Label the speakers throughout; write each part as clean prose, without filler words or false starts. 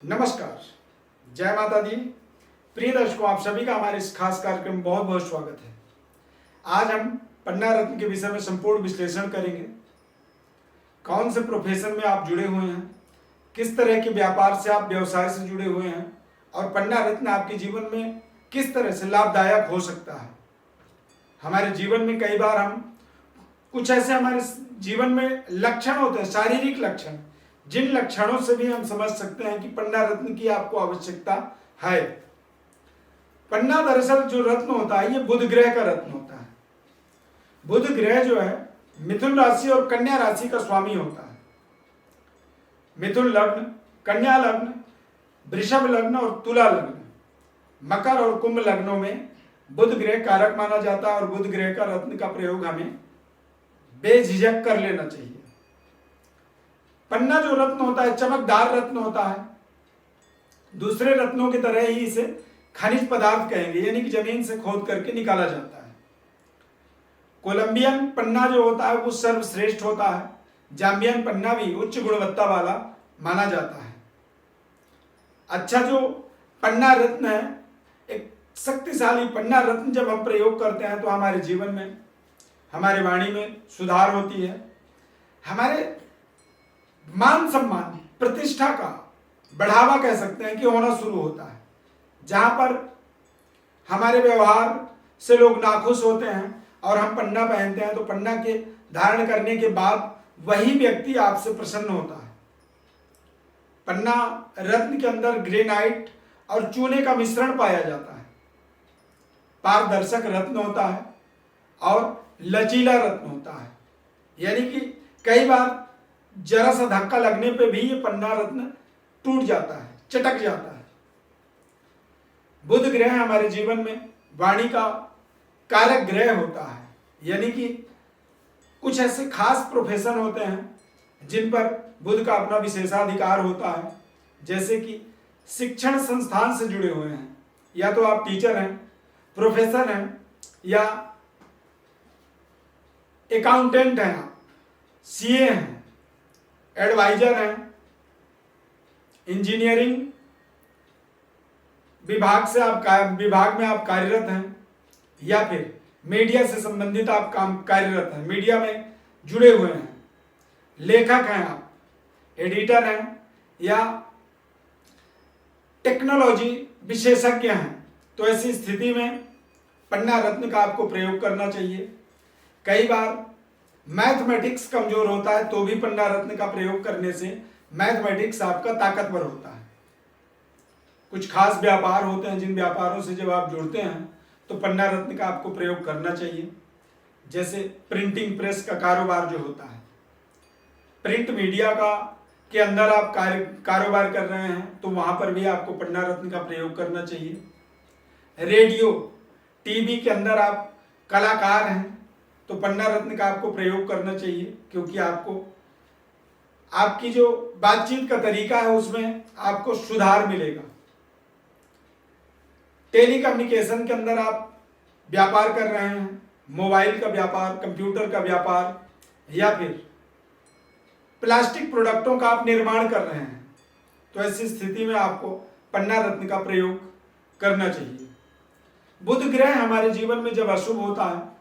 Speaker 1: नमस्कार, जय माता दी। प्रिय दर्शकों, आप सभी का हमारे इस खास कार्यक्रम में बहुत बहुत स्वागत है। आज हम पन्ना रत्न के विषय में संपूर्ण विश्लेषण करेंगे। कौन से प्रोफेशन में आप जुड़े हुए हैं, किस तरह के व्यापार से आप व्यवसाय से जुड़े हुए हैं और पन्ना रत्न आपके जीवन में किस तरह से लाभदायक हो सकता है। हमारे जीवन में कई बार हम कुछ ऐसे हमारे जीवन में लक्षण होते हैं, शारीरिक लक्षण, जिन लक्षणों से भी हम समझ सकते हैं कि पन्ना रत्न की आपको आवश्यकता है। पन्ना दरअसल जो रत्न होता है, ये बुध ग्रह का रत्न होता है। बुध ग्रह जो है मिथुन राशि और कन्या राशि का स्वामी होता है। मिथुन लग्न, कन्या लग्न, वृषभ लग्न और तुला लग्न, मकर और कुंभ लग्नों में बुध ग्रह कारक माना जाता है और बुध ग्रह का रत्न का प्रयोग हमें बेझिझक कर लेना चाहिए। पन्ना जो रत्न होता है चमकदार रत्न होता है। दूसरे रत्नों की तरह ही इसे खनिज पदार्थ कहेंगे, यानी कि जमीन से खोद करके निकाला जाता है। कोलंबियन पन्ना जो होता है वो सर्वश्रेष्ठ होता है। जाम्बियन पन्ना भी उच्च गुणवत्ता वाला माना जाता है। अच्छा जो पन्ना रत्न है, एक शक्तिशाली पन्ना रत्न जब हम प्रयोग करते हैं तो हमारे जीवन में, हमारे वाणी में सुधार होती है। हमारे मान सम्मान, प्रतिष्ठा का बढ़ावा कह सकते हैं कि होना शुरू होता है। जहां पर हमारे व्यवहार से लोग नाखुश होते हैं और हम पन्ना पहनते हैं तो पन्ना के धारण करने के बाद वही व्यक्ति आपसे प्रसन्न होता है। पन्ना रत्न के अंदर ग्रेनाइट और चूने का मिश्रण पाया जाता है। पारदर्शक रत्न होता है और लचीला रत्न होता है, यानी कि कई बार जरा सा धक्का लगने पे भी ये पन्ना रत्न टूट जाता है, चटक जाता है। बुध ग्रह हमारे जीवन में वाणी का कारक ग्रह होता है, यानी कि कुछ ऐसे खास प्रोफेशन होते हैं जिन पर बुध का अपना विशेषाधिकार होता है। जैसे कि शिक्षण संस्थान से जुड़े हुए हैं, या तो आप टीचर हैं, प्रोफेसर हैं, या अकाउंटेंट हैं, आप सीए हैं, एडवाइजर हैं, इंजीनियरिंग विभाग में आप कार्यरत हैं, या फिर मीडिया से संबंधित आप कार्यरत हैं, मीडिया में जुड़े हुए हैं, लेखक हैं आप, एडिटर हैं, या टेक्नोलॉजी विशेषज्ञ हैं, तो ऐसी स्थिति में पन्ना रत्न का आपको प्रयोग करना चाहिए। कई बार मैथमेटिक्स कमजोर होता है तो भी पन्ना रत्न का प्रयोग करने से मैथमेटिक्स आपका ताकतवर होता है। कुछ खास व्यापार होते हैं जिन व्यापारों से जब आप जुड़ते हैं तो पन्ना रत्न का आपको प्रयोग करना चाहिए। जैसे प्रिंटिंग प्रेस का कारोबार जो होता है, प्रिंट मीडिया का के अंदर आप कारोबार कर रहे हैं तो वहां पर भी आपको पन्ना रत्न का प्रयोग करना चाहिए। रेडियो टीवी के अंदर आप कलाकार हैं तो पन्ना रत्न का आपको प्रयोग करना चाहिए, क्योंकि आपको आपकी जो बातचीत का तरीका है उसमें आपको सुधार मिलेगा। टेलीकम्युनिकेशन के अंदर आप व्यापार कर रहे हैं, मोबाइल का व्यापार, कंप्यूटर का व्यापार, या फिर प्लास्टिक प्रोडक्टों का आप निर्माण कर रहे हैं, तो ऐसी स्थिति में आपको पन्ना रत्न का प्रयोग करना चाहिए। बुध ग्रह हमारे जीवन में जब अशुभ होता है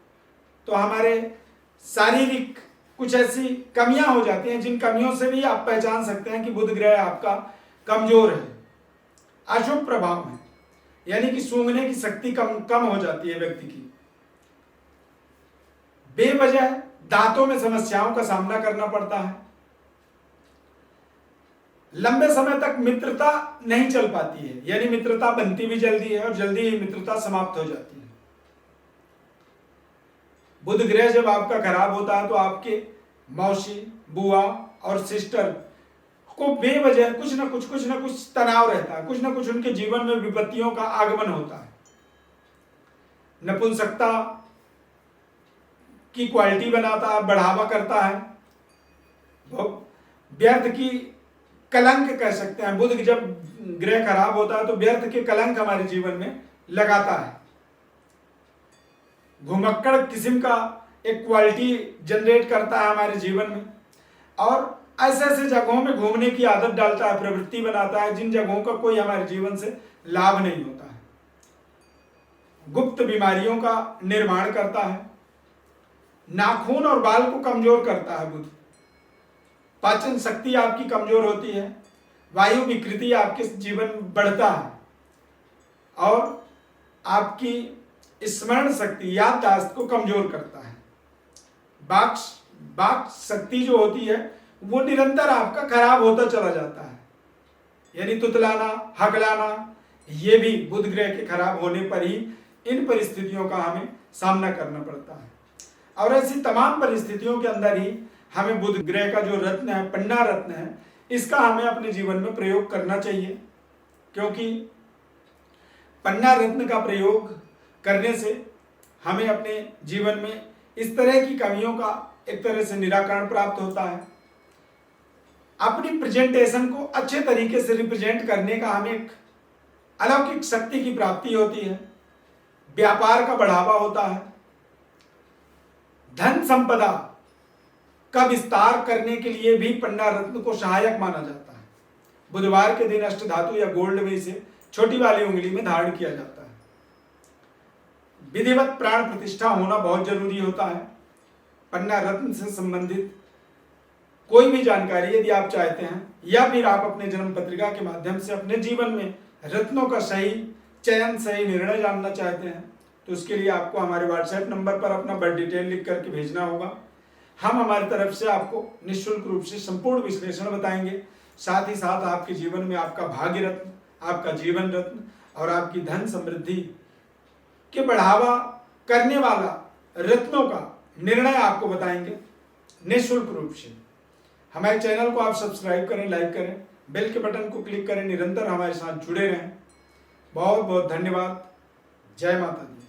Speaker 1: तो हमारे शारीरिक कुछ ऐसी कमियां हो जाती हैं जिन कमियों से भी आप पहचान सकते हैं कि बुध ग्रह आपका कमजोर है, अशुभ प्रभाव है, यानी कि सूंघने की शक्ति कम हो जाती है व्यक्ति की। बेवजह दांतों में समस्याओं का सामना करना पड़ता है। लंबे समय तक मित्रता नहीं चल पाती है, यानी मित्रता बनती भी जल्दी है और जल्दी ही मित्रता समाप्त हो जाती है। बुध ग्रह जब आपका खराब होता है तो आपके मौसी, बुआ और सिस्टर को बेवजह कुछ ना कुछ तनाव रहता है, कुछ ना कुछ उनके जीवन में विपत्तियों का आगमन होता है। नपुंसकता की क्वालिटी बनाता है, बढ़ावा करता है, व्यर्थ की कलंक कह सकते हैं। बुध जब ग्रह खराब होता है तो व्यर्थ के कलंक हमारे जीवन में लगाता है। घुमक्कड़ किस्म का एक क्वालिटी जनरेट करता है हमारे जीवन में, और ऐसे ऐसे जगहों में घूमने की आदत डालता है, प्रवृत्ति बनाता है जिन जगहों का कोई हमारे जीवन से लाभ नहीं होता है। गुप्त बीमारियों का निर्माण करता है, नाखून और बाल को कमजोर करता है बुध। पाचन शक्ति आपकी कमजोर होती है, वायु विकृति आपके जीवन में बढ़ता है और आपकी स्मरण शक्ति, याददाश्त को कमजोर करता है। वाक शक्ति जो होती है वो निरंतर आपका खराब होता चला जाता है, यानी तुतलाना, हकलाना, ये भी बुध ग्रह के खराब होने पर ही इन परिस्थितियों का हमें सामना करना पड़ता है। और ऐसी तमाम परिस्थितियों के अंदर ही हमें बुध ग्रह का जो रत्न है, पन्ना रत्न है, इसका हमें अपने जीवन में प्रयोग करना चाहिए, क्योंकि पन्ना रत्न का प्रयोग करने से हमें अपने जीवन में इस तरह की कमियों का एक तरह से निराकरण प्राप्त होता है। अपनी प्रेजेंटेशन को अच्छे तरीके से रिप्रेजेंट करने का हमें एक अलौकिक शक्ति की प्राप्ति होती है, व्यापार का बढ़ावा होता है, धन संपदा का विस्तार करने के लिए भी पन्ना रत्न को सहायक माना जाता है। बुधवार के दिन अष्टधातु या गोल्ड में इसे छोटी वाली उंगली में धारण किया जाता है। विधिवत प्राण प्रतिष्ठा होना बहुत जरूरी होता है। पन्ना रत्न से संबंधित कोई भी जानकारी यदि आप चाहते हैं या फिर आप अपने जन्म पत्रिका के माध्यम से अपने जीवन में रत्नों का सही चयन, सही निर्णय जानना चाहते हैं, तो उसके लिए आपको हमारे व्हाट्सएप नंबर पर अपना बर्थ डिटेल लिख करके भेजना होगा। हम हमारी तरफ से आपको निःशुल्क रूप से संपूर्ण विश्लेषण बताएंगे। साथ ही साथ आपके जीवन में आपका भाग्य रत्न, आपका जीवन रत्न और आपकी धन समृद्धि के बढ़ावा करने वाला रत्नों का निर्णय आपको बताएंगे निःशुल्क रूप से। हमारे चैनल को आप सब्सक्राइब करें, लाइक करें, बेल के बटन को क्लिक करें, निरंतर हमारे साथ जुड़े रहें। बहुत बहुत धन्यवाद। जय माता दी।